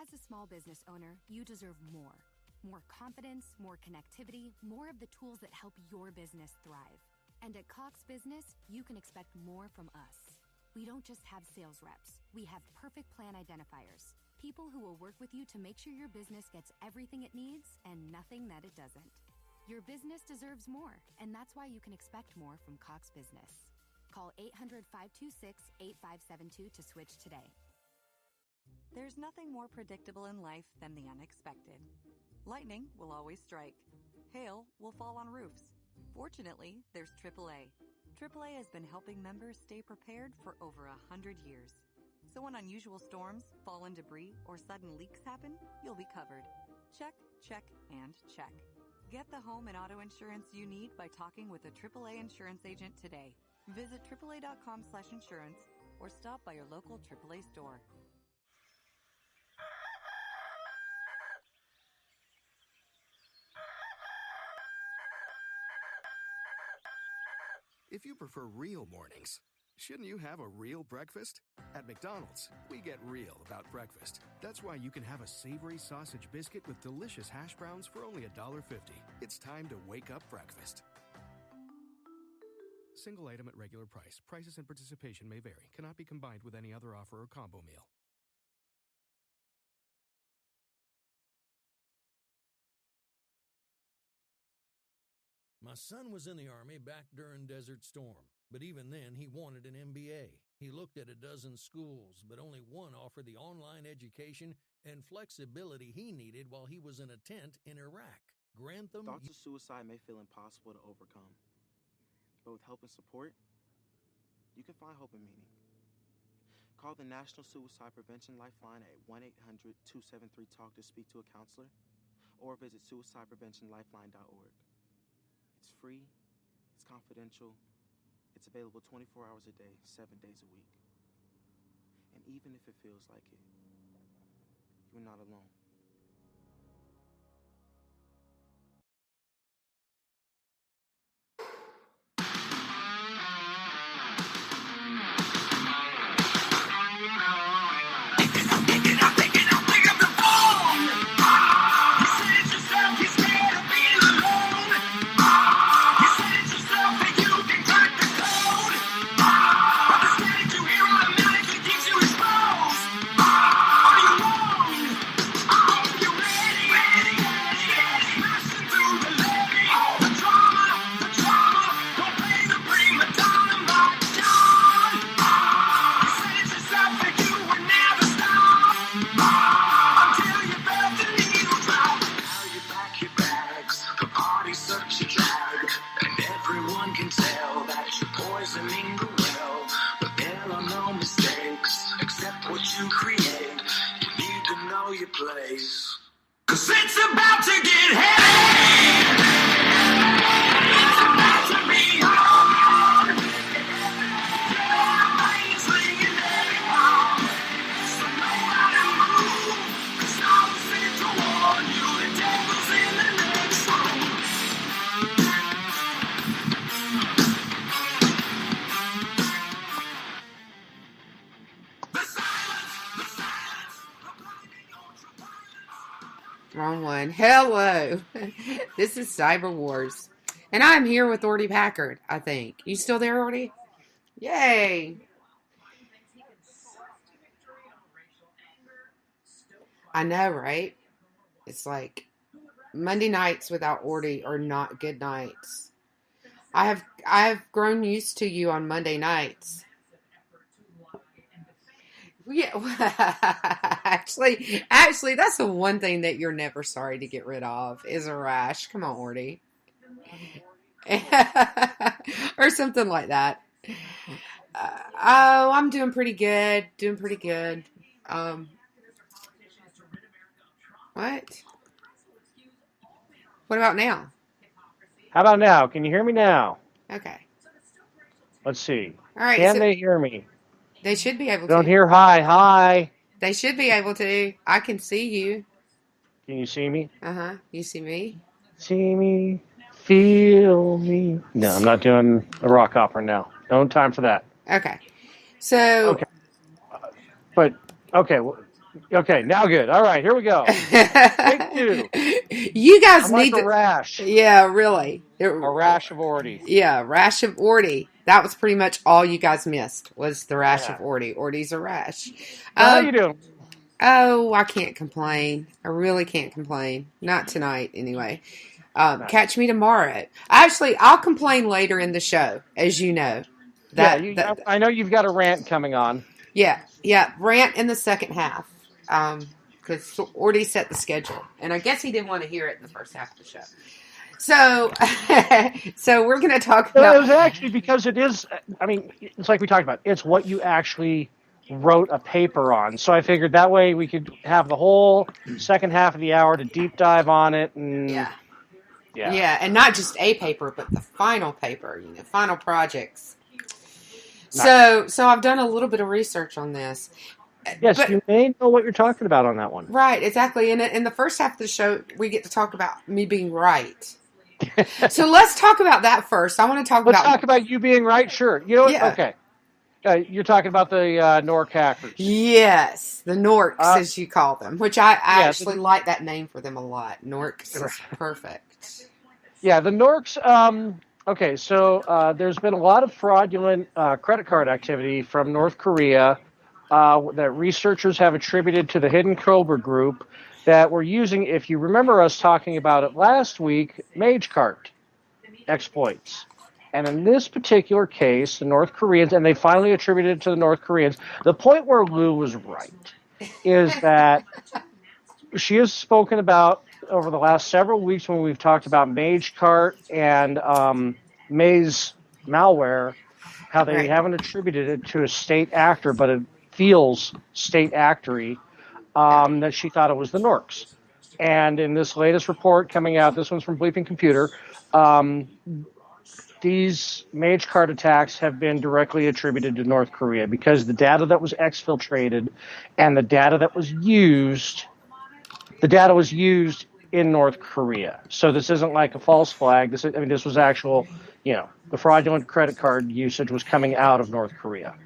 As a small business owner, you deserve more. More confidence, more connectivity, more of the tools that help your business thrive. And at Cox Business, you can expect more from us. We don't just have sales reps. We have perfect plan identifiers. People who will work with you to make sure your business gets everything it needs and nothing that it doesn't. Your business deserves more, and that's why you can expect more from Cox Business. Call 800-526-8572 to switch today. There's nothing more predictable in life than the unexpected. Lightning will always strike. Hail will fall on roofs. Fortunately, there's AAA. AAA has been helping members stay prepared for over 100 years. So when unusual storms, fallen debris, or sudden leaks happen, you'll be covered. Check, check, and check. Get the home and auto insurance you need by talking with a AAA insurance agent today. Visit AAA.com/insurance or stop by your local AAA store. If you prefer real mornings, shouldn't you have a real breakfast? At McDonald's, we get real about breakfast. That's why you can have a savory sausage biscuit with delicious hash browns for only $1.50. It's time to wake up breakfast. Single item at regular price. Prices and participation may vary. Cannot be combined with any other offer or combo meal. My son was in the Army back during Desert Storm, but even then he wanted an MBA. He looked at a dozen schools, but only one offered the online education and flexibility he needed while he was in a tent in Iraq. Grantham. Thoughts of suicide may feel impossible to overcome, but with help and support, you can find hope and meaning. Call the National Suicide Prevention Lifeline at 1-800-273-TALK to speak to a counselor, or visit suicidepreventionlifeline.org. It's free, it's confidential, it's available 24 hours a day, 7 days a week. And even if it feels like it, you're not alone. Wrong one. Hello. This is Cyber Wars. And I'm here with Orty Packard, I think. You still there, Orty? Yay. I know, right? It's like Monday nights without Orty are not good nights. I have grown used to you on Monday nights. Yeah, actually, that's the one thing that you're never sorry to get rid of is a rash. Come on, Orty. Or something like that. I'm doing pretty good. What? What about now? How about now? Can you hear me now? Okay. Let's see. All right. Can they hear me? They should be able to. Don't hear hi. They should be able to. I can see you. Can you see me? Uh-huh. You see me? See me, feel me. No, I'm not doing a rock opera now. No time for that. Okay. So. Okay. But, okay. Okay, now good. All right, here we go. Take two. You guys I'm need like to. a rash. Yeah, really. A rash of Orty. Yeah, rash of Orty. That was pretty much all you guys missed was the rash of Yeah. Orty. Orty's a rash. So how you doing? Oh, I can't complain. I really can't complain. Not tonight, anyway. Nice. Catch me tomorrow. Actually, I'll complain later in the show, as you know. I know you've got a rant coming on. Yeah, rant in the second half. Because Orty set the schedule, and I guess he didn't want to hear it in the first half of the show. So, so we're going to talk about. It was actually because it is. I mean, it's like we talked about. It's what you actually wrote a paper on. So I figured that way we could have the whole second half of the hour to deep dive on it. And yeah, and not just a paper, but the final paper. Final projects. Nice. So I've done a little bit of research on this. Yes, but you may know what you're talking about on that one. Right, exactly. And in the first half of the show, we get to talk about me being right. So let's talk about that first. I want to talk Let's talk about you being right. Sure. You know what? Yeah. Okay. You're talking about the Nork hackers. Yes, the Norks, as you call them, which I actually like that name for them a lot. Norks is perfect. Yeah, the Norks. Okay, so there's been a lot of fraudulent credit card activity from North Korea that researchers have attributed to the Hidden Cobra group that were using, if you remember us talking about it last week, MageCart exploits. And in this particular case, the North Koreans, and they finally attributed it to the North Koreans, the point where Lou was right is that she has spoken about over the last several weeks when we've talked about MageCart and Maze malware, how they haven't attributed it to a state actor, but it feels state actory, that she thought it was the Norks. And in this latest report coming out, this one's from Bleeping Computer, these MageCart attacks have been directly attributed to North Korea because the data that was exfiltrated and the data that was used, in North Korea. So this isn't like a false flag. This was actual, the fraudulent credit card usage was coming out of North Korea.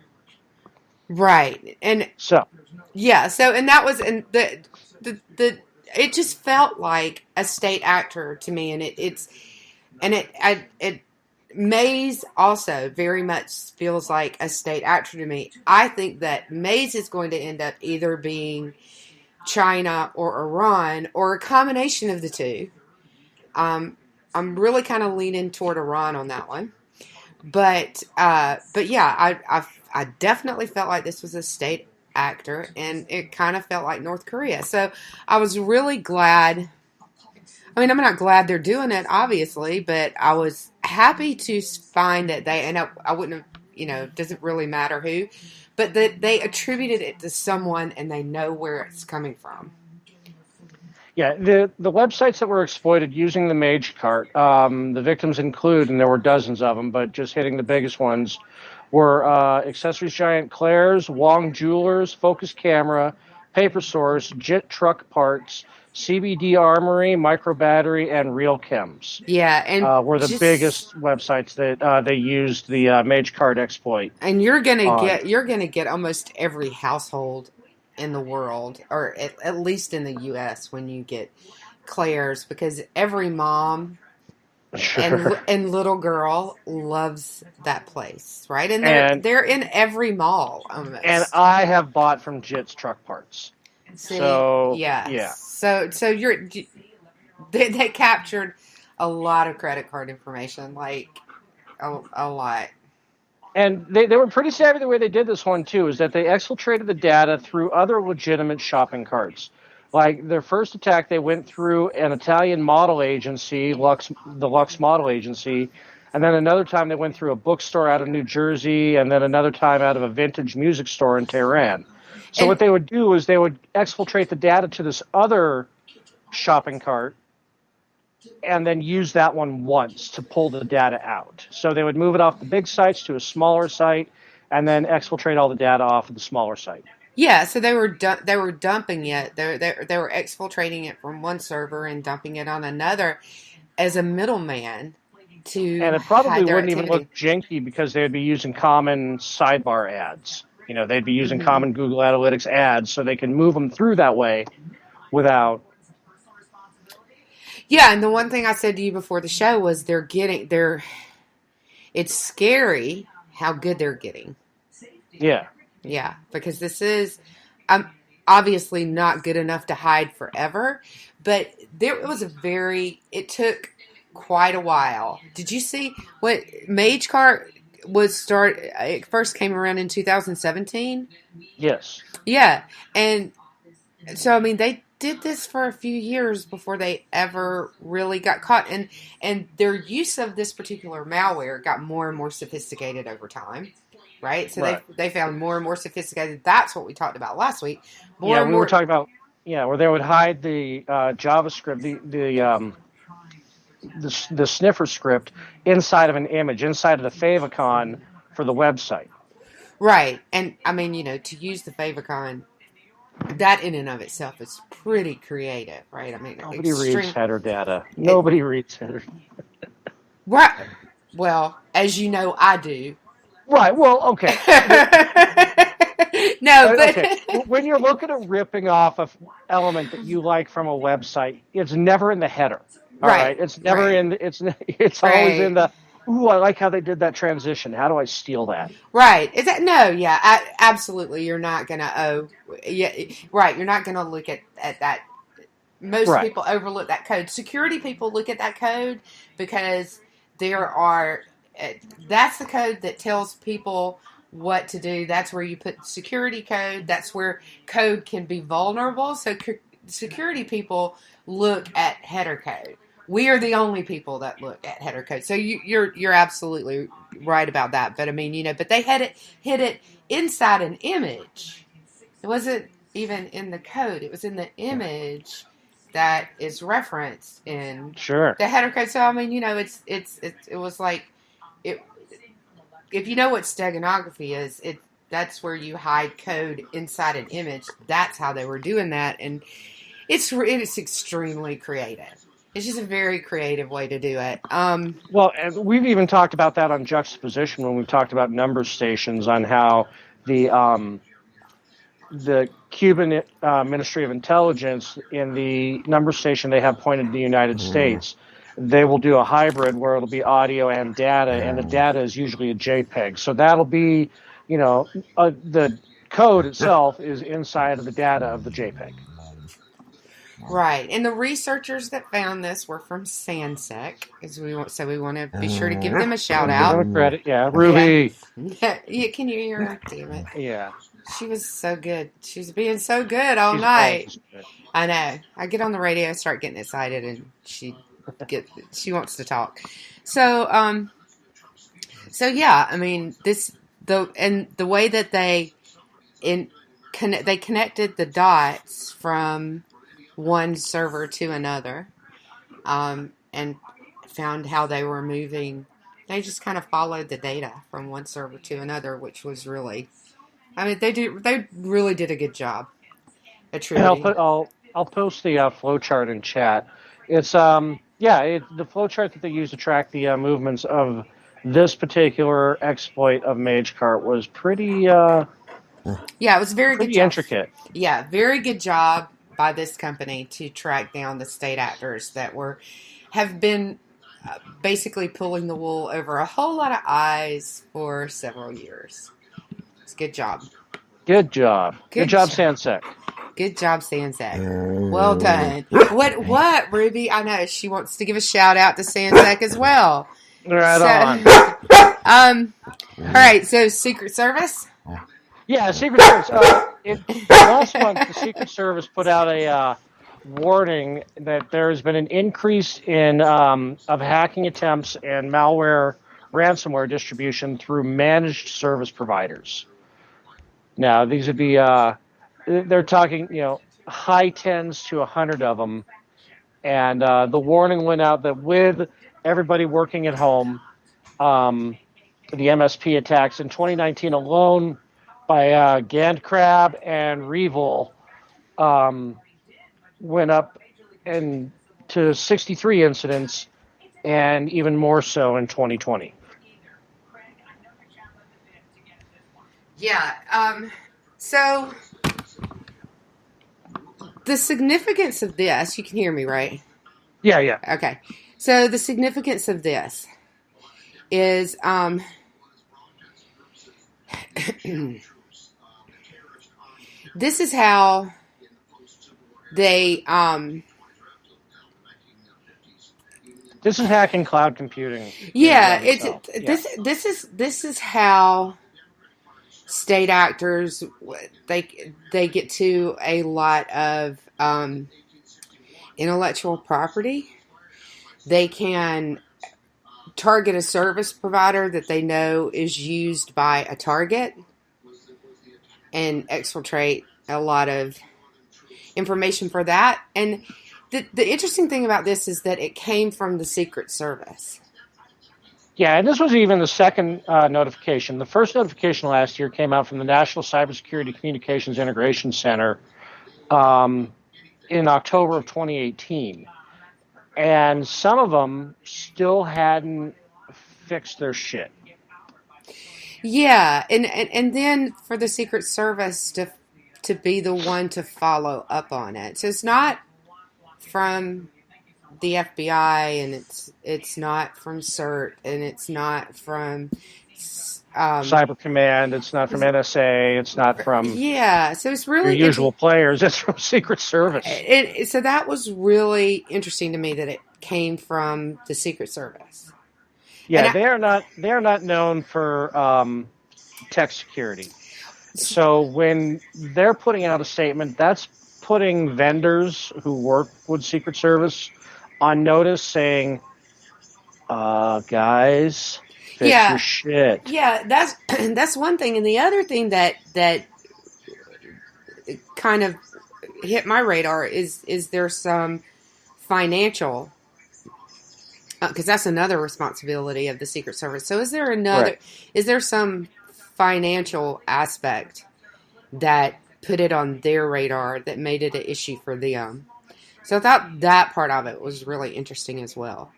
Right. And so, and that was, and it just felt like a state actor to me. And Maze also very much feels like a state actor to me. I think that Maze is going to end up either being China or Iran or a combination of the two. I'm really kind of leaning toward Iran on that one. But yeah, I definitely felt like this was a state actor, and it kind of felt like North Korea. So I was really glad. I mean, I'm not glad they're doing it, obviously, but I was happy to find that I wouldn't have, doesn't really matter who, but that they attributed it to someone and they know where it's coming from. Yeah, the websites that were exploited using the MageCart, the victims include, and there were dozens of them, but just hitting the biggest ones, were Accessories Giant Claire's, Wong Jewelers, Focus Camera, Paper Source, JIT Truck Parts, CBD Armory, Micro Battery, and Real Chems. Yeah, and were the biggest websites that they used the MageCart exploit. And you're gonna get almost every household in the world, or at least in the U.S. when you get Claire's, because every mom and little girl loves that place, right? And they're in every mall almost. And I have bought from JIT's Truck Parts. So yeah. So they captured a lot of credit card information, like a lot. And they were pretty savvy the way they did this one, too, is that they exfiltrated the data through other legitimate shopping carts. Like their first attack, they went through an Italian model agency, the Lux Model Agency, and then another time they went through a bookstore out of New Jersey, and then another time out of a vintage music store in Tehran. So what they would do is they would exfiltrate the data to this other shopping cart and then use that one once to pull the data out. So they would move it off the big sites to a smaller site and then exfiltrate all the data off of the smaller site. Yeah, so they were dumping it. They were exfiltrating it from one server and dumping it on another as a middleman to. And it probably wouldn't even look janky because they would be using common sidebar ads. They'd be using common Google Analytics ads, so they can move them through that way without. Yeah, and the one thing I said to you before the show was it's scary how good they're getting. Yeah. Yeah, because this is obviously not good enough to hide forever, but it took quite a while. Did you see what MageCart it first came around in 2017? Yes. Yeah, and so, I mean, they did this for a few years before they ever really got caught. And their use of this particular malware got more and more sophisticated over time, right? So they found more and more sophisticated. That's what we talked about last week. Were talking about, where they would hide the JavaScript, the sniffer script inside of an image, inside of the favicon for the website. Right. And, I mean, to use the favicon, that in and of itself is pretty creative, right? I mean, nobody reads header data. Nobody reads header. Right. Well, as you know, I do. Right. Well, okay. No, but okay. When you're looking at ripping off an element that you like from a website, it's never in the header. All right. It's never in. It's always in the. Ooh, I like how they did that transition. How do I steal that? Right. Is that no? Yeah. Absolutely. You're not gonna. Yeah. Right. You're not gonna look at that. Most people overlook that code. Security people look at that code because that's the code that tells people what to do. That's where you put security code. That's where code can be vulnerable. So security people look at header code. We are the only people that look at header code. So you're absolutely right about that. But I mean, but they hid it inside an image. It wasn't even in the code. It was in the image that is referenced in the header code. So I mean, it was like it. If you know what steganography is, that's where you hide code inside an image. That's how they were doing that, and it's extremely creative. It's just a very creative way to do it. Well, and we've even talked about that on juxtaposition when we've talked about number stations, on how the Cuban Ministry of Intelligence, in the number station they have pointed to the United States, they will do a hybrid where it'll be audio and data, and the data is usually a JPEG. So that'll be, the code itself is inside of the data of the JPEG. Right, and the researchers that found this were from Sansec, we want to be sure to give them a shout out. Credit, Ruby. Yeah, can you hear her? Damn it. Yeah. She was so good. She was being so good all night. I know. I get on the radio, start getting excited, and she wants to talk. So yeah. I mean, the way that they connected the dots from one server to another, and found how they were moving. They just kind of followed the data from one server to another, which was really. I mean, they really did a good job. I'll post the flowchart in chat. It's the flowchart that they use to track the movements of this particular exploit of MageCart was pretty. It was very good. Pretty intricate. Yeah, very good job by this company to track down the state actors that have been basically pulling the wool over a whole lot of eyes for several years. Good job. Good job, Sansec. Good job, Sansec. Well done. What, Ruby? I know she wants to give a shout out to Sansec as well. On. All right. So, Secret Service. Yeah, Secret Service. Last month, the Secret Service put out a warning that there has been an increase in of hacking attempts and malware ransomware distribution through managed service providers. Now, these would be, they're talking, high tens to 100 of them. And the warning went out that with everybody working at home, the MSP attacks in 2019 alone by GandCrab and Revil went up to 63 incidents, and even more so in 2020. Yeah. So the significance of this, you can hear me, right? Yeah. Okay. So the significance of this is this is how they This is hacking cloud computing. yeah, Yeah. this is how state actors they get to a lot of intellectual property. They can target a service provider that they know is used by a target and exfiltrate a lot of information for that. And the interesting thing about this is that it came from the Secret Service. Yeah, and this was even the second notification. The first notification last year came out from the National Cybersecurity Communications Integration Center in October of 2018. And some of them still hadn't fixed their shit. Yeah, and then for the Secret Service to be the one to follow up on it. So it's not from the FBI, and it's not from CERT, and it's not from Cyber Command. It's not from NSA. It's not from so it's really your usual players. It's from Secret Service. So that was really interesting to me that it came from the Secret Service. Yeah, they are not known for tech security. So when they're putting out a statement, that's putting vendors who work with Secret Service on notice, saying, guys, fix your shit. Yeah, that's one thing. And the other thing that kind of hit my radar is there some financial, because that's another responsibility of the Secret Service. So is there some financial aspect that put it on their radar that made it an issue for them? So I thought that part of it was really interesting as well.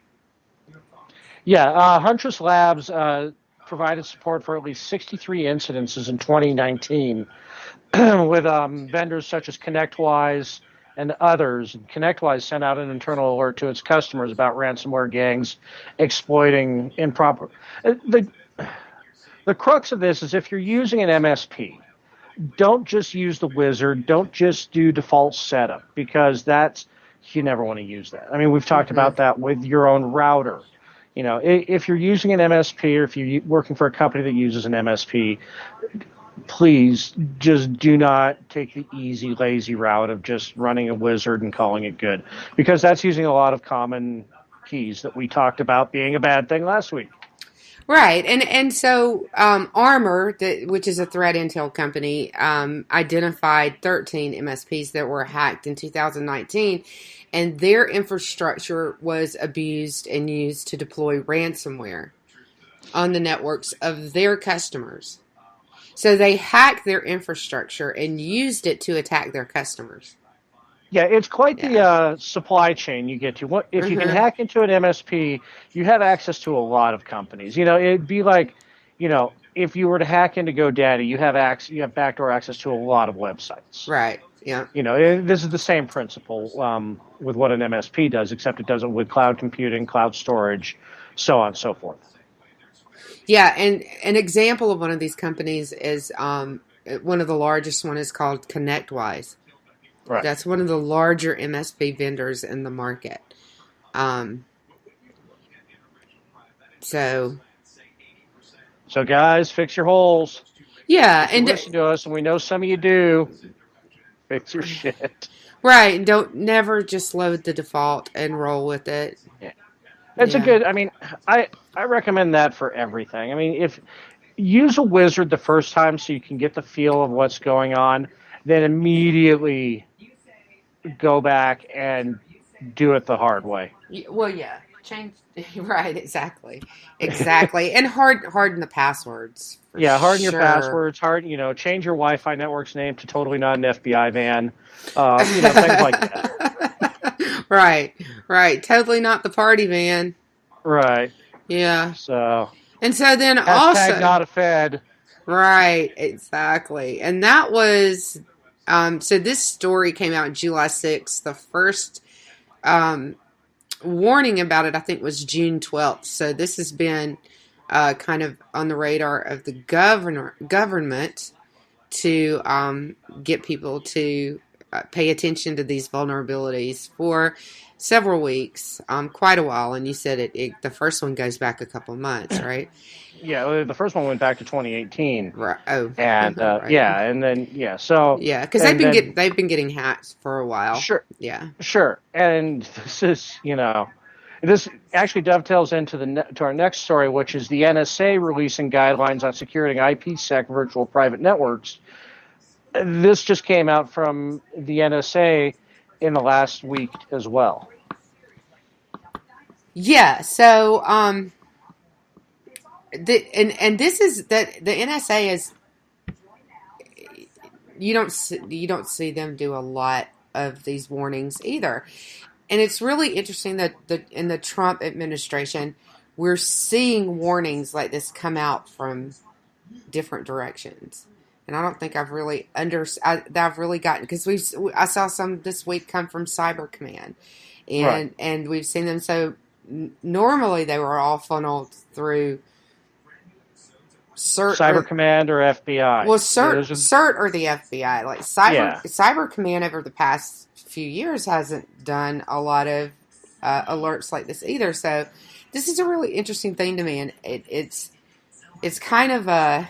Yeah, Huntress Labs provided support for at least 63 incidences in 2019 with vendors such as ConnectWise and others. ConnectWise sent out an internal alert to its customers about ransomware gangs exploiting improper. The crux of this is if you're using an MSP, don't just use the wizard. Don't just do default setup, because you never want to use that. I mean, we've talked about that with your own router. You know, if you're using an MSP, or if you're working for a company that uses an MSP, please just do not take the easy, lazy route of just running a wizard and calling it good, because that's using a lot of common keys that we talked about being a bad thing last week. Right, and so Armor, which is a threat intel company, identified 13 MSPs that were hacked in 2019, and their infrastructure was abused and used to deploy ransomware on the networks of their customers. So they hacked their infrastructure and used it to attack their customers. Yeah, it's quite the supply chain you get to. If you can hack into an MSP, you have access to a lot of companies. You know, it'd be like, you know, if you were to hack into GoDaddy, you have backdoor access to a lot of websites. Right. Yeah. You know, this is the same principle with what an MSP does, except it does it with cloud computing, cloud storage, so on and so forth. Yeah, and an example of one of these companies is one of the largest one is called ConnectWise. Right. That's one of the larger MSP vendors in the market. So guys, fix your holes. Yeah, and listen to us, and we know some of you do. Fix your shit. Right, and don't never just load the default and roll with it. Yeah. It's a good, I mean, I recommend that for everything. I mean, if use a wizard the first time so you can get the feel of what's going on, then immediately go back and do it the hard way. Well, yeah. Change, right, exactly. And harden the passwords. Harden your passwords. Change your Wi-Fi network's name to totally not an FBI van. Things like that. Right. Totally not the party van. Right. Yeah. So. And so then # not a Fed. Right, exactly. And that was, so this story came out July 6th. The first warning about it, I think, was June 12th. So this has been kind of on the radar of the government to get people to pay attention to these vulnerabilities for several weeks, quite a while. And you said the first one goes back a couple months, right? Yeah, the first one went back to 2018. Right. Oh, and right. Yeah, and then so yeah, because they've been getting hacked for a while. Sure. Yeah. Sure. And this is this actually dovetails into to our next story, which is the NSA releasing guidelines on securing IPsec virtual private networks. This just came out from the NSA in the last week as well. Yeah. So, this is that the NSA is. You don't see them do a lot of these warnings either, and it's really interesting that in the Trump administration, we're seeing warnings like this come out from different directions. And I don't think I've really gotten, because I saw some this week come from Cyber Command, and we've seen them. So normally they were all funneled through Cyber Command or FBI. Well, CERT or the FBI. Like Cyber Command over the past few years hasn't done a lot of alerts like this either. So this is a really interesting thing to me, and it's kind of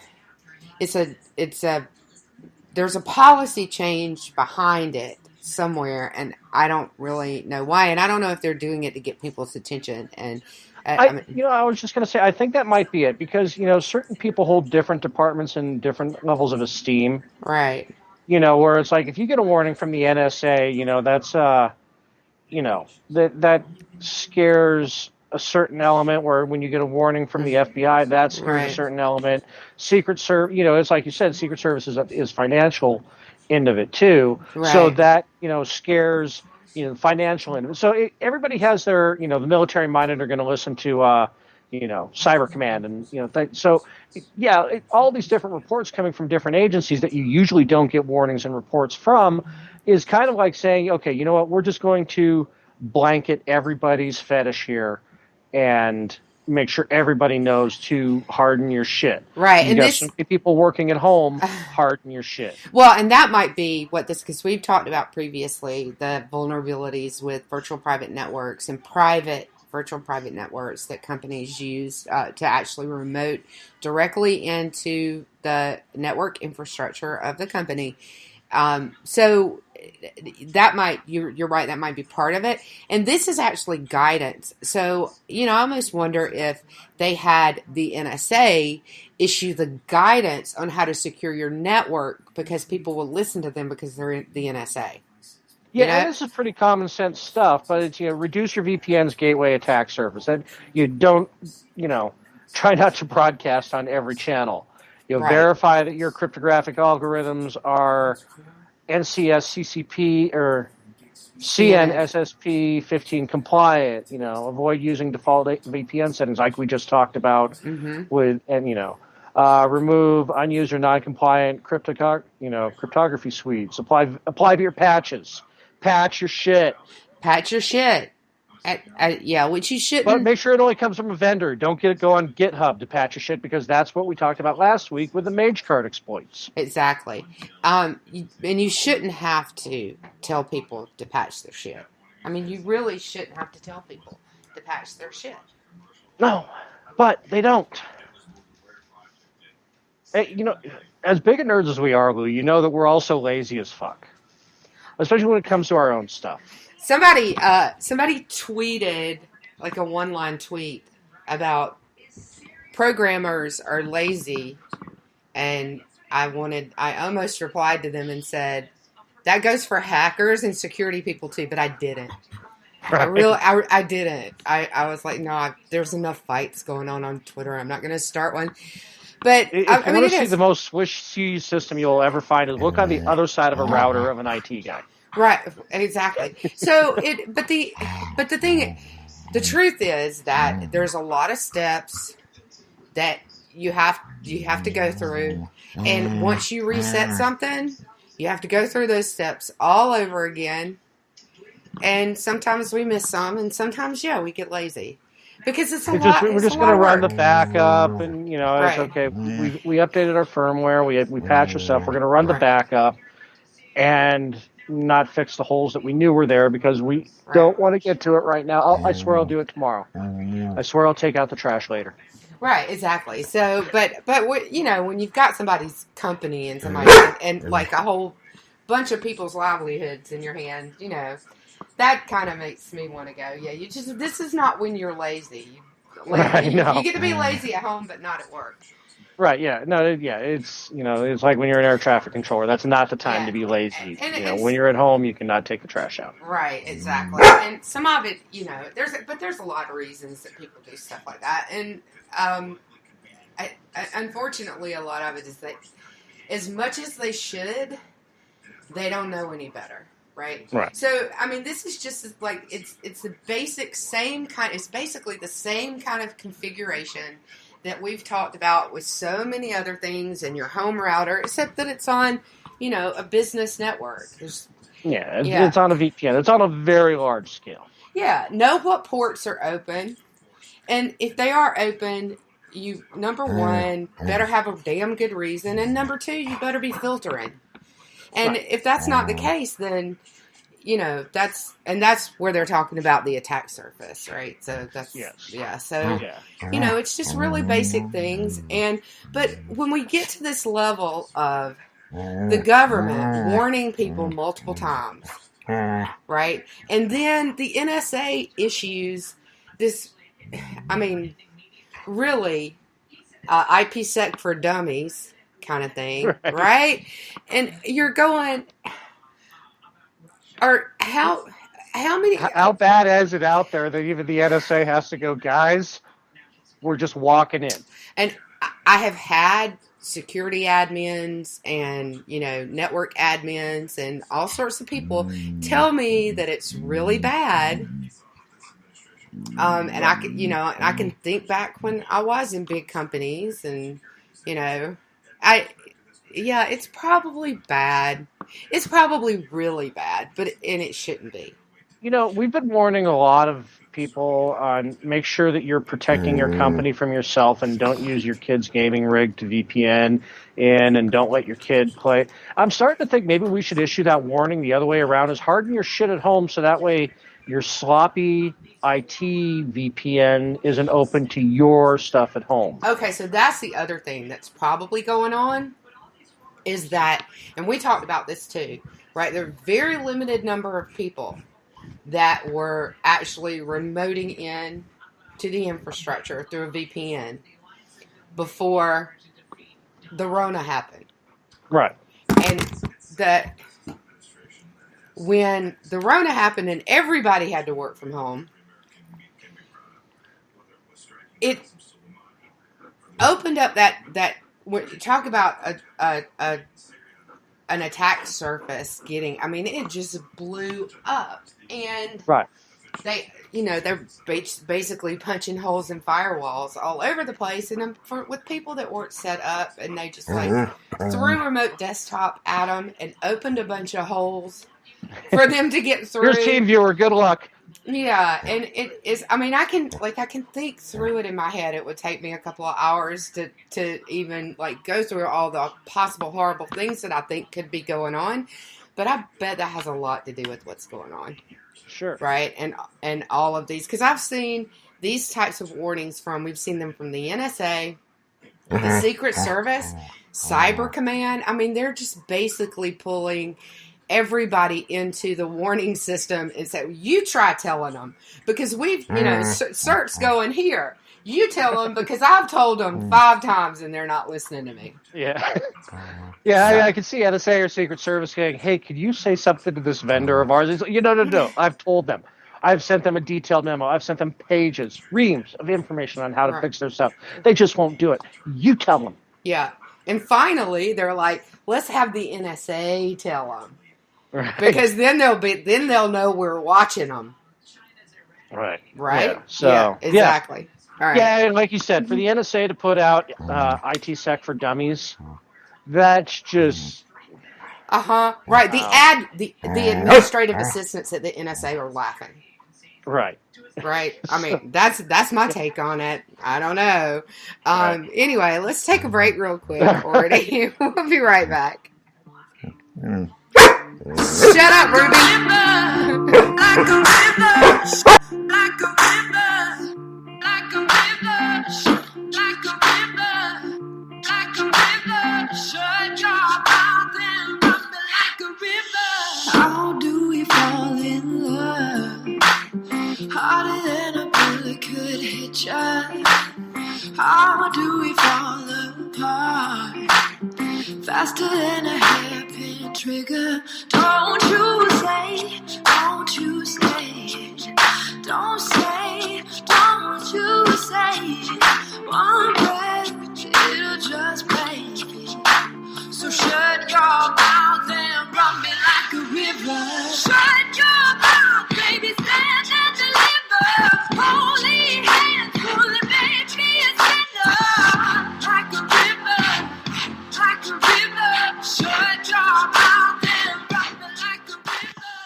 there's a policy change behind it somewhere, and I don't really know why, and I don't know if they're doing it to get people's attention. And I was just going to say, I think that might be it, because certain people hold different departments and different levels of esteem, right? Where it's like, if you get a warning from the NSA, that's that scares a certain element, where when you get a warning from the FBI, that scares a certain element. Secret Service, it's like you said, Secret Service is financial end of it too. Right. So that, scares, financial end of it. So everybody has their, the military minded are going to listen to, Cyber Command and, all these different reports coming from different agencies that you usually don't get warnings and reports from is kind of like saying, okay, you know what, we're just going to blanket everybody's fetish here and make sure everybody knows to harden your shit. Right. You got some people working at home, harden your shit. Well, and that might be what this, because we've talked about previously the vulnerabilities with virtual private networks and private virtual private networks that companies use to actually remote directly into the network infrastructure of the company. So that might, you're right, that might be part of it. And this is actually guidance. So, I almost wonder if they had the NSA issue the guidance on how to secure your network, because people will listen to them because they're in the NSA. Yeah, this is pretty common sense stuff, but it's, reduce your VPN's gateway attack surface. And you don't, try not to broadcast on every channel. Verify that your cryptographic algorithms are NCS CCP or CNSSP 15 compliant. Avoid using default VPN settings like we just talked about with, and remove unused or non-compliant cryptography suites. Apply to your patches. Patch your shit. Which you shouldn't. But make sure it only comes from a vendor. Don't go on GitHub to patch your shit, because that's what we talked about last week with the Mage Card exploits. Exactly. And you shouldn't have to tell people to patch their shit. I mean, you really shouldn't have to tell people to patch their shit. No, but they don't. Hey, as big a nerds as we are, Lou, that we're also lazy as fuck. Especially when it comes to our own stuff. Somebody tweeted, like a one-line tweet, about programmers are lazy, and I almost replied to them and said, that goes for hackers and security people too, but I didn't. Right. I didn't. I was like, no, there's enough fights going on Twitter. I'm not going to start one. But if you want to see the most swish system you'll ever find, is look on the other side of a router of an IT guy. Right, exactly. So the truth is that there's a lot of steps that you have to go through, and once you reset something, you have to go through those steps all over again. And sometimes we miss some, and sometimes we get lazy because it's a lot. We're just going to run the backup, and it's okay. We updated our firmware, we patched our stuff. We're going to run the backup and not fix the holes that we knew were there because we don't want to get to it right now. I swear I'll do it tomorrow. I swear I'll take out the trash later. Right, exactly. So, but when you've got somebody's company and somebody and like a whole bunch of people's livelihoods in your hand, that kind of makes me want to go. Yeah, this is not when you're lazy. Right, no. You get to be lazy at home, but not at work. Right, yeah. No, it's it's like when you're an air traffic controller. That's not the time to be lazy. And when you're at home, you cannot take the trash out. Right, exactly. And some of it, there's a lot of reasons that people do stuff like that. And unfortunately, a lot of it is that as much as they should, they don't know any better. Right. So, I mean, this is just like it's the basic same kind. It's basically the same kind of configuration that we've talked about with so many other things in your home router, except that it's on, a business network. It's on a VPN. It's on a very large scale. Yeah. Know what ports are open, and if they are open, you number one better have a damn good reason, and number two, you better be filtering. And if that's not the case, then, that's where they're talking about the attack surface, right? So that's, it's just really basic things. But when we get to this level of the government warning people multiple times, right? And then the NSA issues this, really, IPsec for dummies kind of thing, right? And you're going, or how many? How bad is it out there that even the NSA has to go, guys? We're just walking in. And I have had security admins and network admins and all sorts of people tell me that it's really bad. And I can think back when I was in big companies, and it's probably bad. It's probably really bad, and it shouldn't be. We've been warning a lot of people on make sure that you're protecting your company from yourself and don't use your kid's gaming rig to VPN in and don't let your kid play. I'm starting to think maybe we should issue that warning the other way around, is harden your shit at home so that way your sloppy IT VPN isn't open to your stuff at home. Okay, so that's the other thing that's probably going on is that, and we talked about this too, right? There are a very limited number of people that were actually remoting in to the infrastructure through a VPN before the Rona happened. Right. And that when the Rona happened and everybody had to work from home, it opened up that when you talk about an attack surface it just blew up. And they're basically punching holes in firewalls all over the place, and with people that weren't set up, and they just threw remote desktop at them and opened a bunch of holes for them to get through. Here's TeamViewer. Good luck. Yeah, and it is. I can think through it in my head. It would take me a couple of hours to even go through all the possible horrible things that I think could be going on. But I bet that has a lot to do with what's going on. Sure. Right, and all of these, because I've seen these types of warnings we've seen them from the NSA, the Secret Service, Cyber Command. They're just basically pulling everybody into the warning system and say, you try telling them, because we've, CERT's going here. You tell them because I've told them 5 times and they're not listening to me. Yeah. Yeah, I can see NSA or Secret Service saying, hey, could you say something to this vendor of ours? He's like, no. I've told them. I've sent them a detailed memo. I've sent them pages, reams of information on how to fix their stuff. They just won't do it. You tell them. Yeah. And finally, they're like, let's have the NSA tell them. Right. Because then they'll know we're watching them. Right. Right? Yeah. So, exactly. All right. Yeah, and like you said, for the NSA to put out ITsec for Dummies, that's just... Right. The administrative assistants at the NSA are laughing. Right. Right. I mean, that's my take on it. I don't know. Anyway, let's take a break real quick, Ordy. We'll be right back. Shut up, Ruby. Like a river, like a river, like a river, like a river, like a river. Shut your mouth and run me like a river. How do we fall in love? Harder than a bullet could hit ya. How do we fall apart? Faster than a hairpin trigger. Don't you say, don't you say, don't say, don't you say. One breath, it'll just break. So shut your mouth and run me like a river. Shut your mouth, baby, stand and deliver. Holy hands, pulling, make me a sinner. Like a river. Like a river, shut your mouth and run me like a river.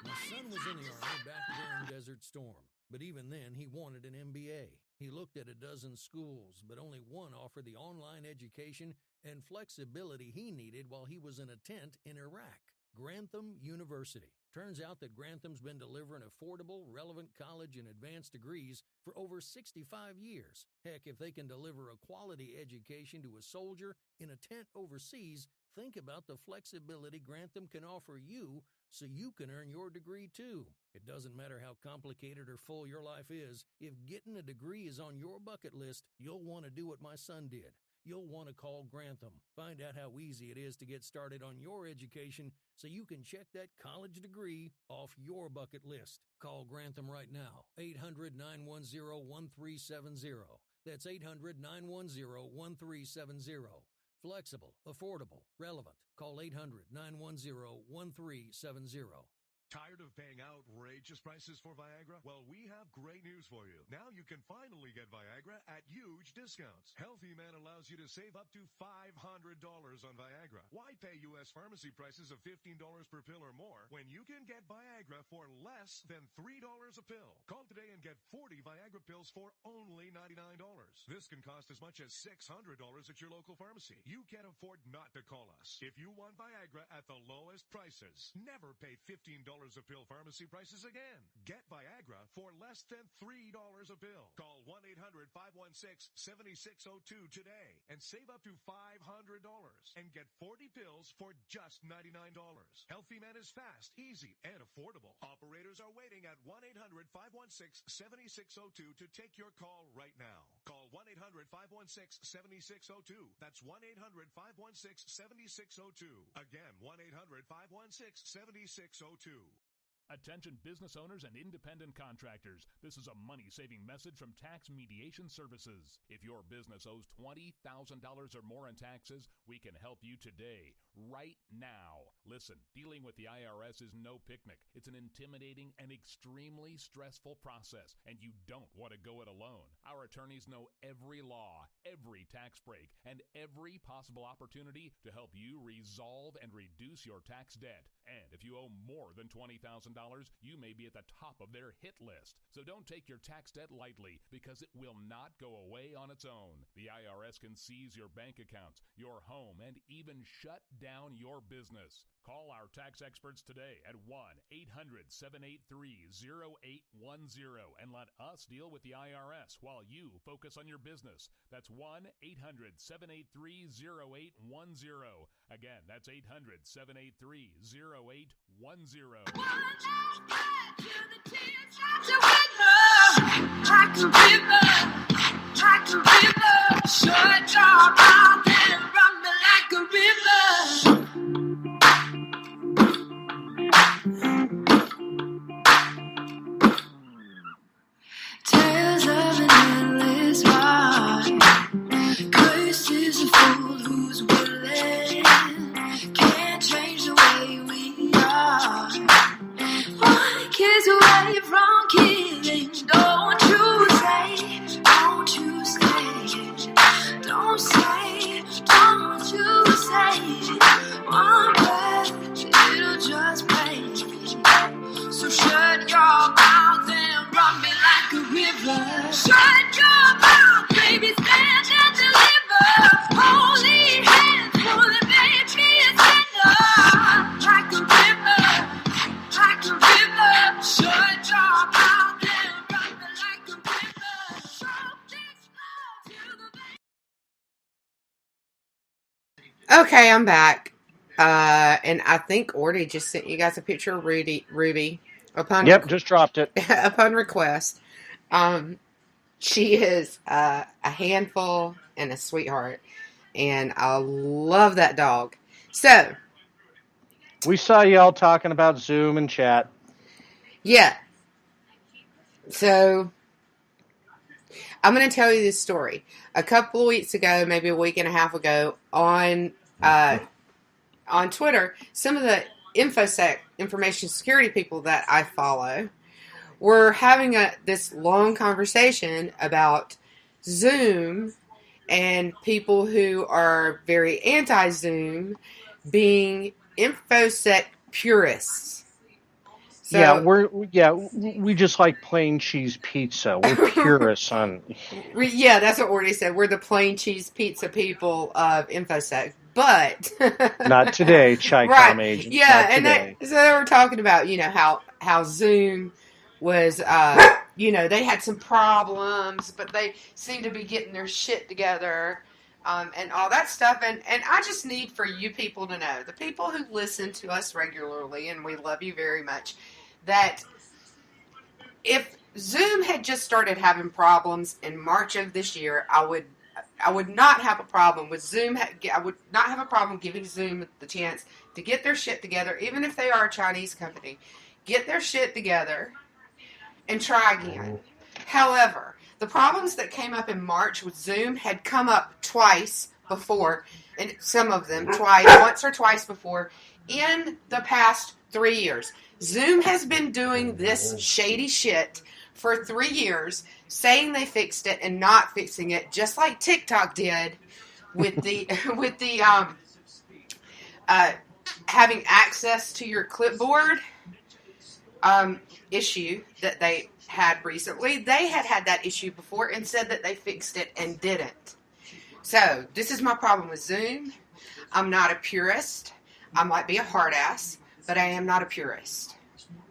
My son was in the Army back during Desert Storm, but even then he wanted an MBA. He looked at a dozen schools, but only one offered the online education and flexibility he needed while he was in a tent in Iraq. Grantham University. Turns out that Grantham's been delivering affordable, relevant college and advanced degrees for over 65 years. Heck, if they can deliver a quality education to a soldier in a tent overseas, think about the flexibility Grantham can offer you so you can earn your degree too. It doesn't matter how complicated or full your life is, if getting a degree is on your bucket list, you'll want to do what my son did. You'll want to call Grantham. Find out how easy it is to get started on your education so you can check that college degree off your bucket list. Call Grantham right now, 800-910-1370. That's 800-910-1370. Flexible, affordable, relevant. Call 800-910-1370. Tired of paying outrageous prices for Viagra? Well, we have great news for you. Now you can finally get Viagra at huge discounts. Healthy Man allows you to save up to $500 on Viagra. Why pay U.S. pharmacy prices of $15 per pill or more when you can get Viagra for less than $3 a pill? Call today and get 40 Viagra pills for only $99. This can cost as much as $600 at your local pharmacy. You can't afford not to call us. If you want Viagra at the lowest prices, never pay $15 a pill pharmacy prices again. Get Viagra for less than $3 a pill. Call 1-800-516-7602 today and save up to $500 and get 40 pills for just $99. Healthy Man is fast, easy, and affordable. Operators are waiting at 1-800-516-7602 to take your call right now. Call 1-800-516-7602. That's 1-800-516-7602. Again, 1-800-516-7602. Attention business owners and independent contractors. This is a money-saving message from Tax Mediation Services. If your business owes $20,000 or more in taxes, we can help you today, right now. Listen, dealing with the IRS is no picnic. It's an intimidating and extremely stressful process, and you don't want to go it alone. Our attorneys know every law, every tax break, and every possible opportunity to help you resolve and reduce your tax debt. And if you owe more than $20,000, you may be at the top of their hit list. So don't take your tax debt lightly, because it will not go away on its own. The IRS can seize your bank accounts, your home, and even shut down your business. Call our tax experts today at 1-800-783-0810 and let us deal with the IRS while you focus on your business. That's 1-800-783-0810. Again, that's 800-783-0810. Like a river, like a river. Shut your mouth and run me like a river. Tales of an endless ride. Cursed is the fool who's willing. Can't change the way we are. One kiss away from killing. Don't you Okay, I'm back. And I think Orty just sent you guys a picture of Ruby upon Yep, just dropped it. upon request. She is a handful and a sweetheart, and I love that dog. So, We saw y'all talking about Zoom and chat. yeah. So, I'm going to tell you this story. A couple of weeks ago, maybe a week and a half ago, on Twitter, some of the InfoSec, information security people that I follow, were having this long conversation about Zoom and people who are very anti-Zoom being InfoSec purists. So, we just like plain cheese pizza. We're purists on. Yeah, that's what Orty said. We're the plain cheese pizza people of InfoSec. But not today, Chi-Com right. agent. Yeah, not and today. so they were talking about, how Zoom was, they had some problems, but they seem to be getting their shit together, and all that stuff. And I just need for you people to know, the people who listen to us regularly, and we love you very much, that if Zoom had just started having problems in March of this year, I would not have a problem with Zoom. I would not have a problem giving Zoom the chance to get their shit together, even if they are a Chinese company. Get their shit together and try again. However, the problems that came up in March with Zoom had come up twice before, and some of them once or twice before, in the past 3 years. Zoom has been doing this shady shit for 3 years, saying they fixed it and not fixing it, just like TikTok did with the having access to your clipboard issue that they had recently. They had that issue before and said that they fixed it and didn't. So this is my problem with Zoom. I'm not a purist. I might be a hard ass, but I am not a purist.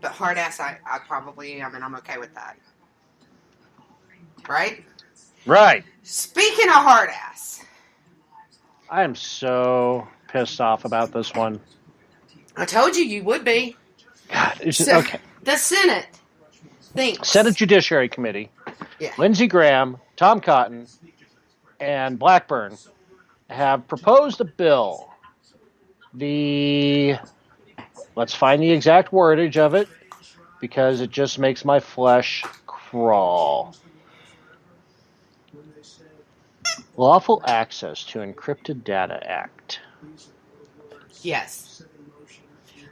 But hard ass, I probably am, and I'm okay with that. Right? Right. Speaking of hard ass, I am so pissed off about this one. I told you would be. God, okay. The Senate thinks. Senate Judiciary Committee, Yeah. Lindsey Graham, Tom Cotton, and Blackburn have proposed a bill. Let's find the exact wordage of it, because it just makes my flesh crawl. Lawful Access to Encrypted Data Act. Yes.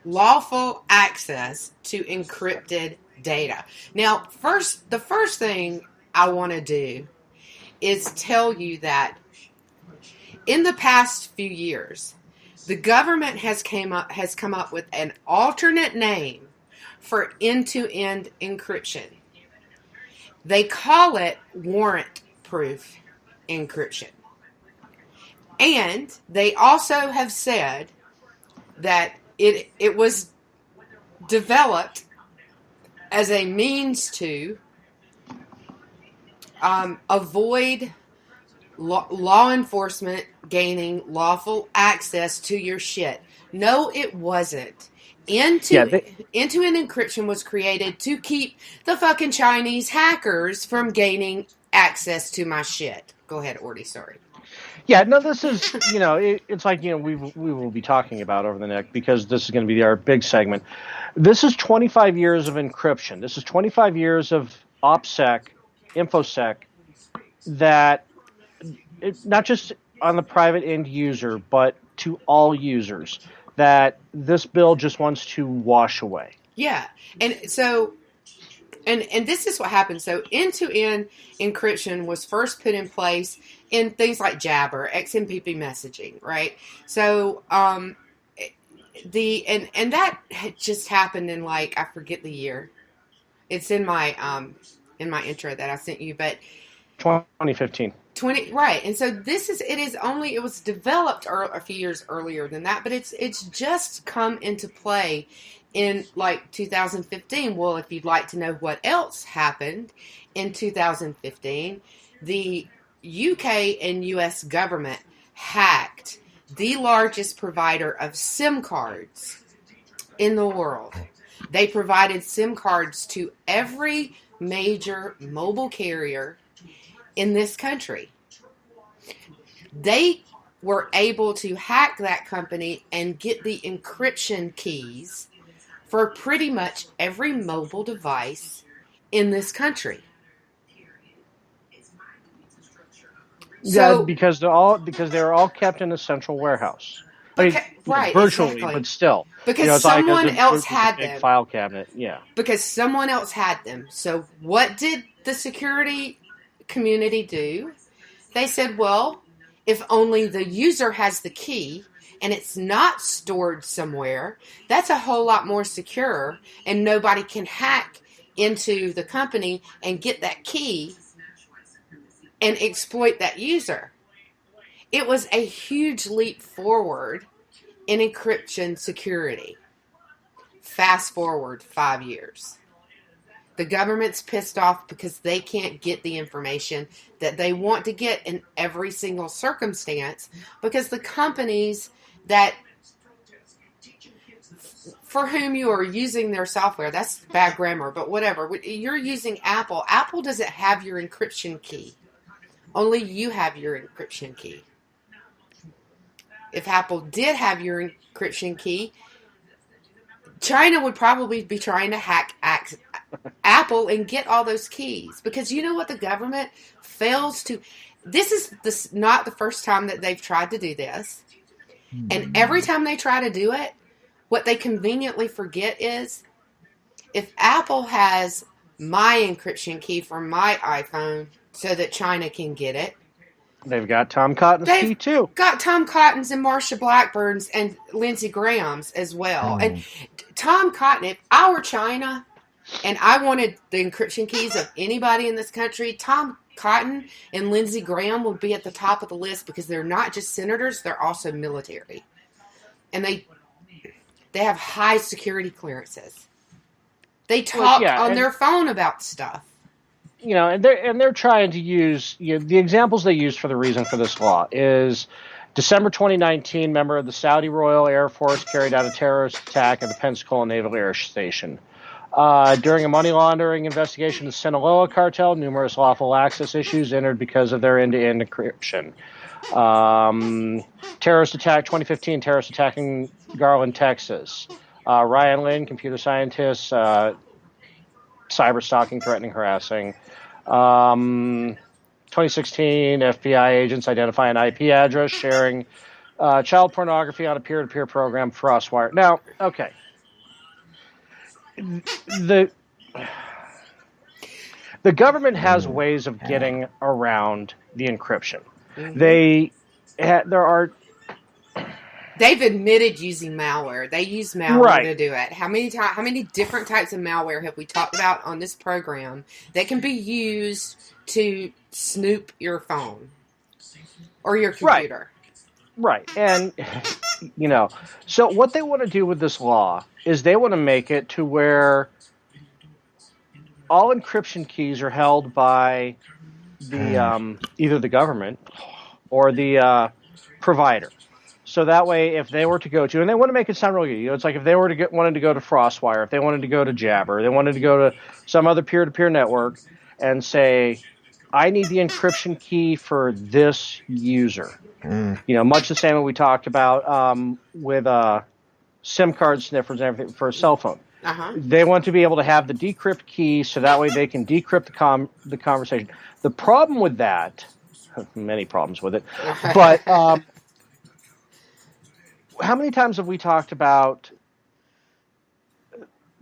Lawful access to encrypted data. Now, the first thing I want to do is tell you that in the past few years, the government has come up with an alternate name for end-to-end encryption. They call it warrant-proof encryption. And they also have said that it was developed as a means to avoid law enforcement gaining lawful access to your shit. No, it wasn't. End-to-end encryption was created to keep the fucking Chinese hackers from gaining access to my shit. Go ahead, Orty, sorry. Yeah, no, this is, it's like, we will be talking about over the next, because this is going to be our big segment. This is 25 years of encryption. This is 25 years of OPSEC, InfoSec, that not just on the private end user, but to all users, that this bill just wants to wash away. Yeah, and so... And this is what happened. So end-to-end encryption was first put in place in things like Jabber, XMPP messaging, right? So and that had just happened in, like, I forget the year. It's in my intro that I sent you, but 2015. Right. And so it was developed a few years earlier than that, but it's just come into play in, like, 2015. Well, if you'd like to know what else happened in 2015, the UK and US government hacked the largest provider of SIM cards in the world. They provided SIM cards to every major mobile carrier in this country. They were able to hack that company and get the encryption keys for pretty much every mobile device in this country. Yeah, because they're all kept in a central warehouse. Right, virtually, exactly. but still. Because someone else had them. File cabinet, yeah. Because someone else had them. So what did the security community do? They said, well, if only the user has the key and it's not stored somewhere, that's a whole lot more secure, and nobody can hack into the company and get that key and exploit that user. It was a huge leap forward in encryption security. Fast forward 5 years. The government's pissed off because they can't get the information that they want to get in every single circumstance, because the companies that for whom you are using their software, that's bad grammar, but whatever. You're using Apple. Apple doesn't have your encryption key. Only you have your encryption key. If Apple did have your encryption key, China would probably be trying to hack Apple and get all those keys. Because you know what the government fails to... This is not the first time that they've tried to do this. And every time they try to do it, what they conveniently forget is, if Apple has my encryption key for my iPhone so that China can get it, they've got Tom Cotton's key too. Got Tom Cotton's and Marsha Blackburn's and Lindsey Graham's as well. And Tom Cotton, if I were China and I wanted the encryption keys of anybody in this country, Tom Cotton and Lindsey Graham would be at the top of the list, because they're not just senators, they're also military. And they have high security clearances. They talk on their phone about stuff. You know, and they're trying to use, the examples they use for the reason for this law is December 2019, member of the Saudi Royal Air Force carried out a terrorist attack at the Pensacola Naval Air Station. During a money laundering investigation of the Sinaloa cartel, numerous lawful access issues entered because of their end-to-end encryption. Terrorist attack 2015, terrorist attack in Garland, Texas. Ryan Lynn, computer scientist, cyber stalking, threatening, harassing. 2016, FBI agents identify an IP address, sharing child pornography on a peer-to-peer program, Frostwire. Now, okay. The government has ways of getting around the encryption. Mm-hmm. They've admitted using malware. They use malware to do it. How many different types of malware have we talked about on this program that can be used to snoop your phone or your computer? Right. And, so what they want to do with this law is they want to make it to where all encryption keys are held by the either the government or the provider. So that way, if they were to go to, and they want to make it sound really good, it's like if they were to wanted to go to Frostwire, if they wanted to go to Jabber, they wanted to go to some other peer-to-peer network and say, I need the encryption key for this user. Much the same way we talked about with SIM card sniffers and everything for a cell phone. They want to be able to have the decrypt key so that way they can decrypt the conversation. The problem with that, many problems with it, but how many times have we talked about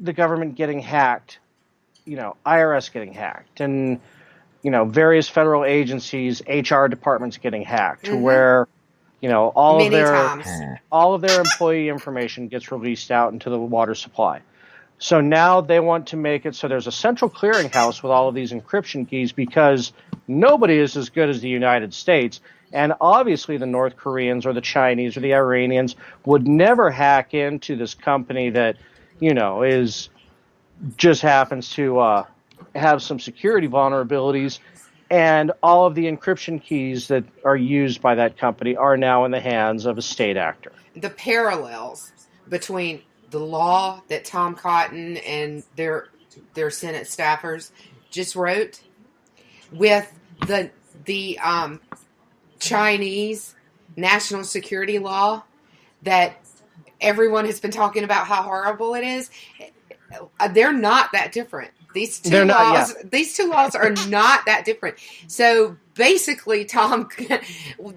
the government getting hacked, IRS getting hacked, and, various federal agencies, HR departments getting hacked, to where, all of their employee information gets released out into the water supply. So now they want to make it so there's a central clearinghouse with all of these encryption keys, because nobody is as good as the United States. And obviously the North Koreans or the Chinese or the Iranians would never hack into this company that, just happens to have some security vulnerabilities And all of the encryption keys that are used by that company are now in the hands of a state actor. The parallels between the law that Tom Cotton and their Senate staffers just wrote with the Chinese national security law that everyone has been talking about how horrible it is, they're not that different. These two laws are not that different. So basically,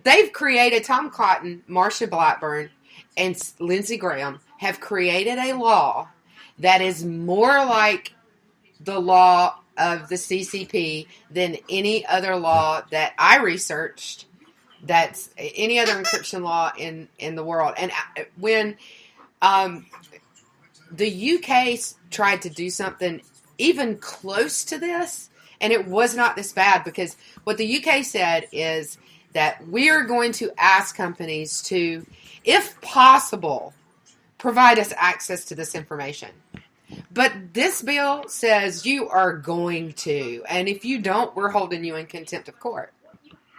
they've created Tom Cotton, Marsha Blackburn, and Lindsey Graham have created a law that is more like the law of the CCP than any other law that I researched. That's any other encryption law in the world. And when the UK tried to do something even close to this, and it was not this bad, because what the UK said is that we are going to ask companies to, if possible, provide us access to this information. But this bill says you are going to, and if you don't, we're holding you in contempt of court.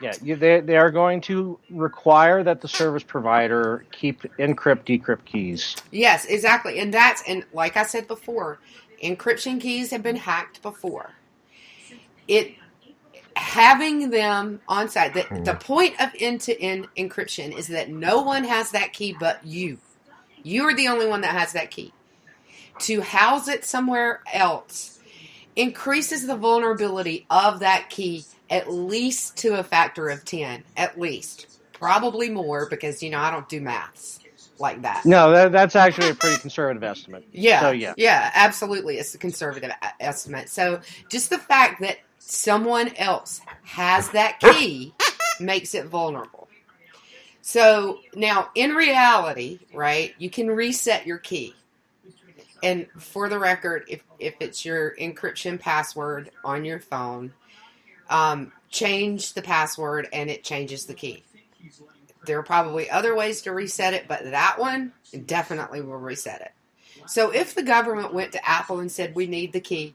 Yeah, they are going to require that the service provider keep encrypt, decrypt keys. Yes, exactly. And like I said before, encryption keys have been hacked before. Having them on site, the point of end-to-end encryption is that no one has that key but you. You are the only one that has that key. To house it somewhere else increases the vulnerability of that key at least to a factor of 10, at least. Probably more, because, I don't do maths like that. No, that's actually a pretty conservative estimate. Yeah, so, yeah. Yeah, absolutely. It's a conservative estimate. So just the fact that someone else has that key makes it vulnerable. So now, in reality, right, you can reset your key. And for the record, if it's your encryption password on your phone, change the password and it changes the key. There are probably other ways to reset it, but that one definitely will reset it. So if the government went to Apple and said, we need the key,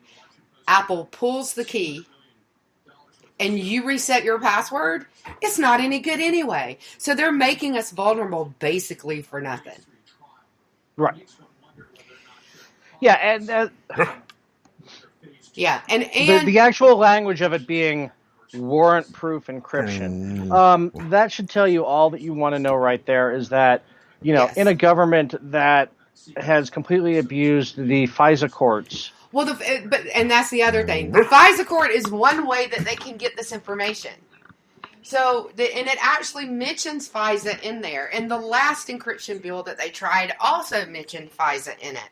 Apple pulls the key and you reset your password, it's not any good anyway. So they're making us vulnerable basically for nothing. Right. Yeah, and yeah, and the actual language of it being warrant-proof encryption, that should tell you all that you want to know right there. Is that yes. In a government that has completely abused the FISA courts. Well, and that's the other thing. The FISA court is one way that they can get this information. So, and it actually mentions FISA in there. And the last encryption bill that they tried also mentioned FISA in it.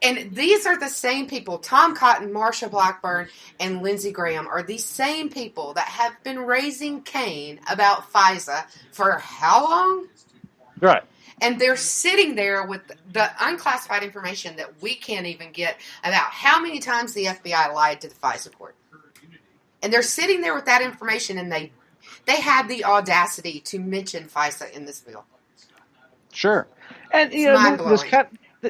And these are the same people, Tom Cotton, Marsha Blackburn, and Lindsey Graham are the same people that have been raising Cain about FISA for how long? Right. And they're sitting there with the unclassified information that we can't even get about how many times the FBI lied to the FISA court. And they're sitting there with that information, and they had the audacity to mention FISA in this bill. Sure. And,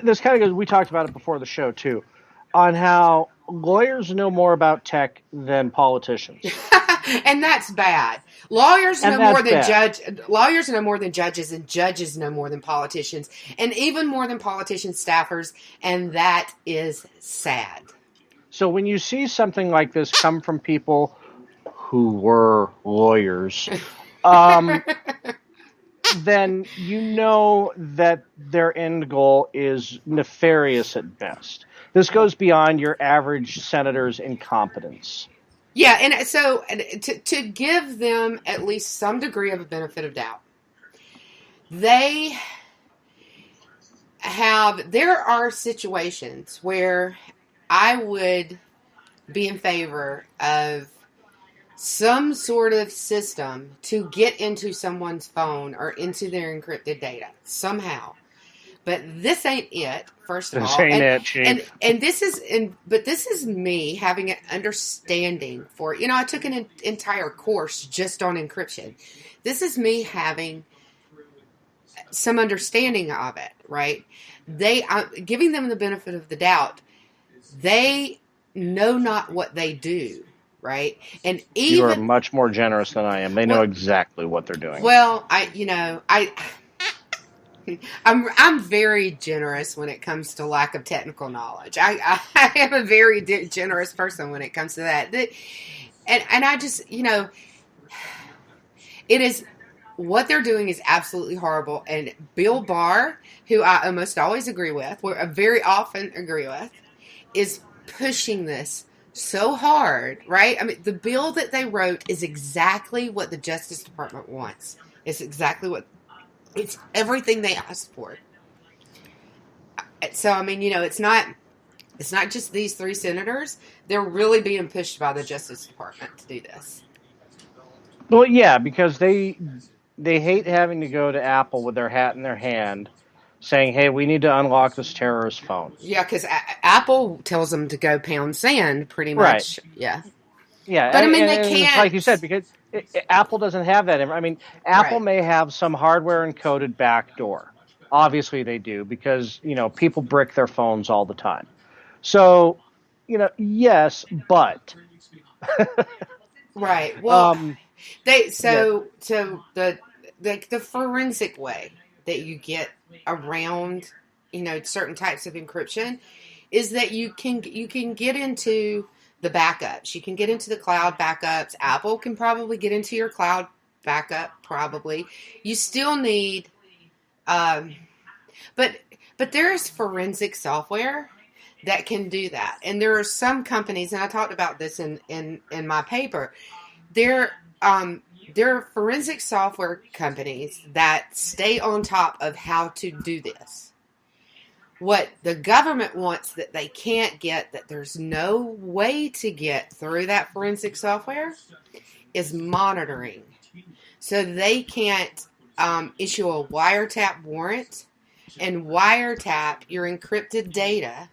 this kind of goes, we talked about it before the show, too, on how lawyers know more about tech than politicians. And that's bad. Lawyers know more than judges, and judges know more than politicians, and even more than politician staffers, and that is sad. So when you see something like this come from people who were lawyers, then you know that their end goal is nefarious at best. This goes beyond your average senator's incompetence. Yeah, and so to give them at least some degree of a benefit of doubt, there are situations where I would be in favor of some sort of system to get into someone's phone or into their encrypted data somehow. But this ain't it, first of all. And this is me having an understanding for, I took an entire course just on encryption. This is me having some understanding of it, right? Giving them the benefit of the doubt. They know not what they do, right? And You are even much more generous than I am. They know exactly what they're doing. well, I'm very generous when it comes to lack of technical knowledge. I am a very generous person when it comes to that. And I just, it is, what they're doing is absolutely horrible. And Bill Barr, who I almost always agree with, or I very often agree with, is pushing this so hard, right? I mean, the bill that they wrote is exactly what the Justice Department wants. It's everything they asked for. So, I mean, it's not just these 3 senators. They're really being pushed by the Justice Department to do this. Well, yeah, because they hate having to go to Apple with their hat in their hand saying, hey, we need to unlock this terrorist phone. Yeah, because Apple tells them to go pound sand, pretty much. Right. Yeah. Yeah, but I mean, they and can't. Like you said, because Apple doesn't have that. I mean, Apple Right. may have some hardware encoded backdoor. Obviously, they do because people brick their phones all the time. So, yes, but right. Well, the forensic way that you get around certain types of encryption is that you can get into the backups. You can get into the cloud backups. Apple can probably get into your cloud backup. Probably. You still need, but there's forensic software that can do that, and there are some companies, and I talked about this in my paper. There are forensic software companies that stay on top of how to do this. What the government wants that they can't get, that there's no way to get through that forensic software, is monitoring. So they can't issue a wiretap warrant and wiretap your encrypted data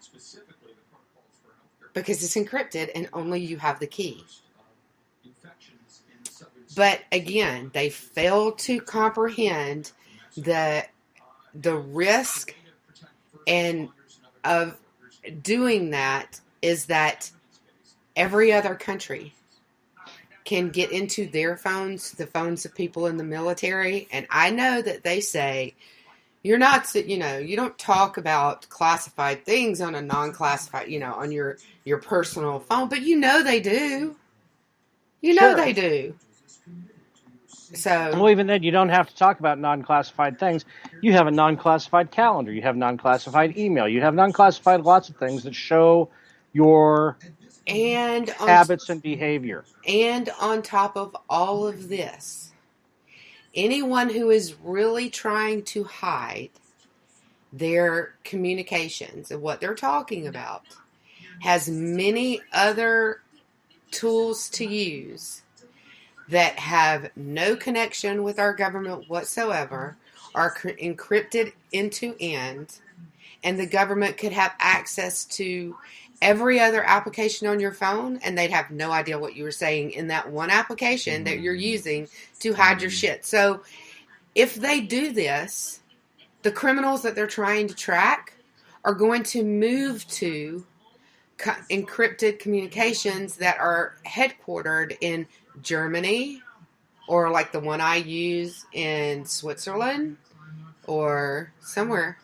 because it's encrypted and only you have the key. But again, they fail to comprehend the risk and of doing that is that every other country can get into their phones, the phones of people in the military. And I know that they say, you don't talk about classified things on a non-classified, on your personal phone, but they do. Sure. They do. So, well, even then, you don't have to talk about non-classified things. You have a non-classified calendar. You have non-classified email. You have non-classified lots of things that show your habits and behavior. And on top of all of this, anyone who is really trying to hide their communications and what they're talking about has many other tools to use that have no connection with our government whatsoever, are encrypted end to end, and the government could have access to every other application on your phone, and they'd have no idea what you were saying in that one application that you're using to hide your shit. So if they do this, the criminals that they're trying to track are going to move to encrypted communications that are headquartered in Germany, or like the one I use in Switzerland, or somewhere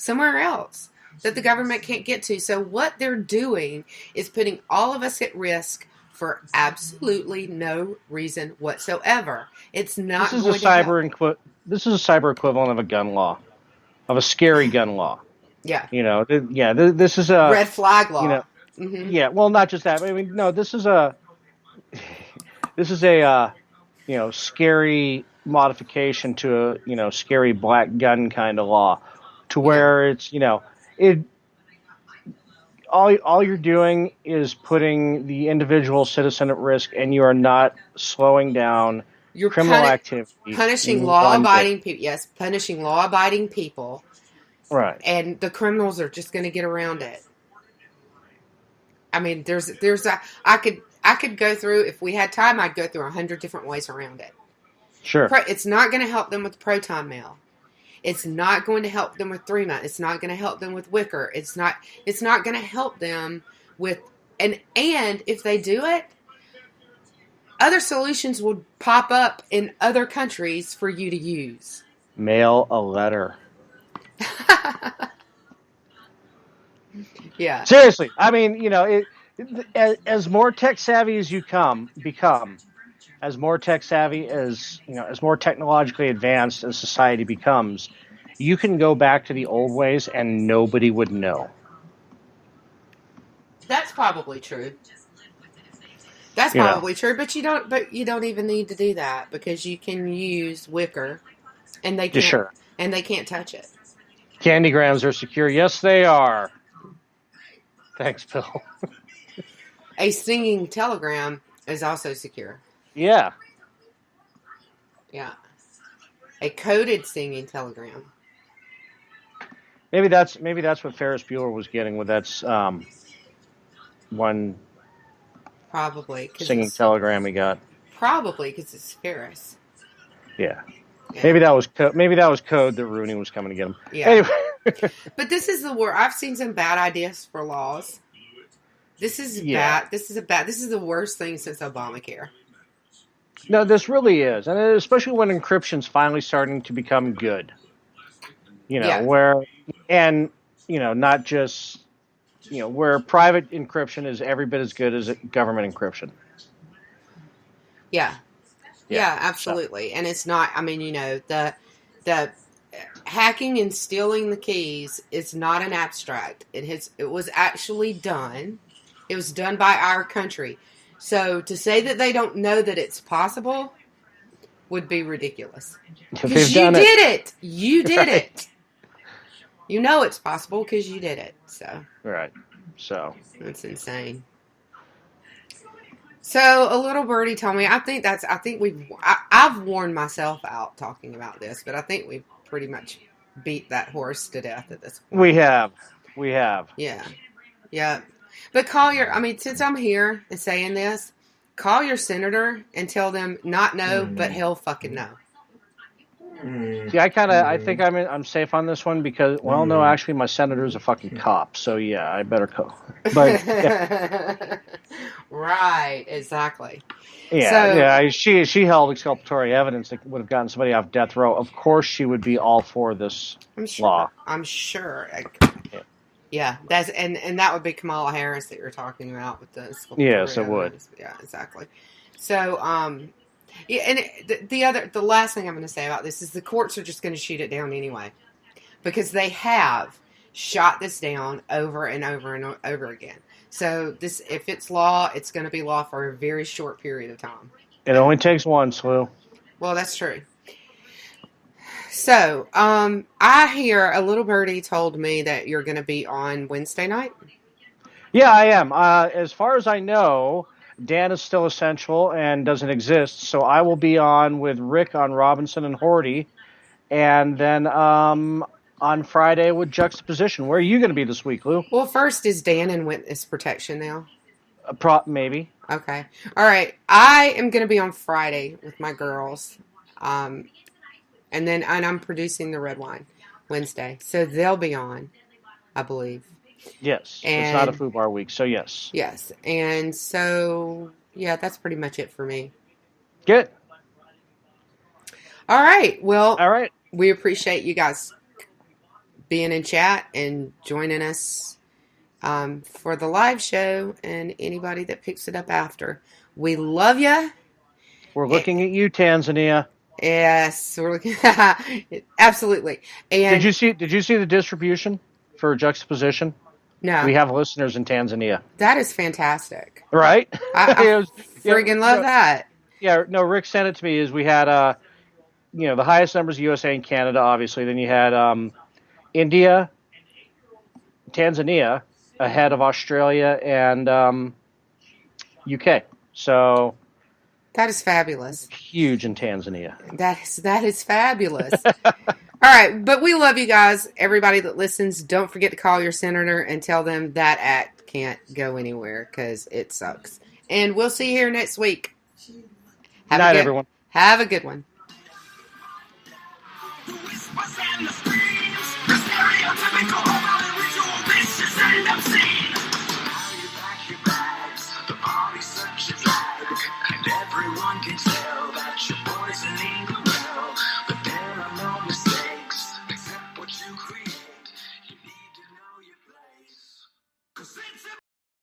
else that the government can't get to. So what they're doing is putting all of us at risk for absolutely no reason whatsoever. It's not. This is a cyber equivalent of a gun law, of a scary gun law. Yeah. This is a red flag law. Mm-hmm. Yeah. Well, not just that. I mean, no. This is a scary modification to a scary black gun kind of law, to where it's all you're doing is putting the individual citizen at risk, and you are not slowing down your criminal activity. Punishing law-abiding people. Yes, punishing law-abiding people. Right. And the criminals are just going to get around it. I mean, I could go through, if we had time, I'd go through 100 different ways around it. Sure. It's not going to help them with Proton Mail. It's not going to help them with 3-month. It's not going to help them with Wicker. It's not going to help them with, and if they do it, other solutions would pop up in other countries for you to use. Mail a letter. Yeah. Seriously, I mean, as more tech savvy as you become, as more tech savvy as more technologically advanced as society becomes, you can go back to the old ways and nobody would know. That's probably true. That's probably true, but you don't even need to do that because you can use Wicker, and they can't touch it. Candygrams are secure. Yes, they are. Thanks, Bill. A singing telegram is also secure. Yeah. Yeah. A coded singing telegram. Maybe that's what Ferris Bueller was getting with that one Probably singing telegram he got. Probably because it's Ferris. Yeah. Maybe that was code that Rooney was coming to get him. Yeah. Anyway. But this is the worst. I've seen some bad ideas for laws. This is bad. This is the worst thing since Obamacare. No, this really is, and especially when encryption's finally starting to become good. Not just where private encryption is every bit as good as government encryption. Yeah, absolutely. So. And it's not. I mean, the hacking and stealing the keys is not an abstract. It was actually done. It was done by our country. So to say that they don't know that it's possible would be ridiculous. Because you did it. You did it. You know it's possible because you did it. So right. So that's insane. So a little birdie told me. I've worn myself out talking about this, but I think we've pretty much beat that horse to death at this point. We have. Yeah. But since I'm here and saying this, call your senator and tell them not no, but he'll fucking know. See, I think I'm safe on this one because, no, actually my senator's a fucking cop, so yeah, I better call. But yeah. Right, exactly. Yeah, she held exculpatory evidence that would have gotten somebody off death row. Of course, she would be all for this law. I'm sure. Yeah, that's and that would be Kamala Harris that you're talking about with the yes, it would. Yeah, exactly. So, and the last thing I'm going to say about this is the courts are just going to shoot it down anyway, because they have shot this down over and over and over again. So if it's law, it's going to be law for a very short period of time. It only takes one, Slew. Well, that's true. So, I hear a little birdie told me that you're going to be on Wednesday night. Yeah, I am. As far as I know, Dan is still essential and doesn't exist, so I will be on with Rick on Robinson and Horty, and then on Friday with Juxtaposition. Where are you going to be this week, Lou? Well, first, is Dan in witness protection now? Maybe. Okay. All right. I am going to be on Friday with my girls. And I'm producing the red wine Wednesday. So they'll be on, I believe. Yes. It's not a food bar week, so yes. Yes. And so, yeah, that's pretty much it for me. Good. All right. Well, all right. We appreciate you guys being in chat and joining us for the live show and anybody that picks it up after. We love you. We're looking at you, Tanzania. Yes, we're looking. Absolutely. And did you see the distribution for Juxtaposition? No. We have listeners in Tanzania. That is fantastic. Right? I friggin' love that. Yeah, no, Rick sent it to me. We had the highest numbers of USA and Canada, obviously. Then you had India, Tanzania ahead of Australia and UK. So that is fabulous. Huge in Tanzania. That is fabulous. All right, but we love you guys. Everybody that listens, don't forget to call your senator and tell them that act can't go anywhere because it sucks. And we'll see you here next week. Good night, everyone. Have a good one.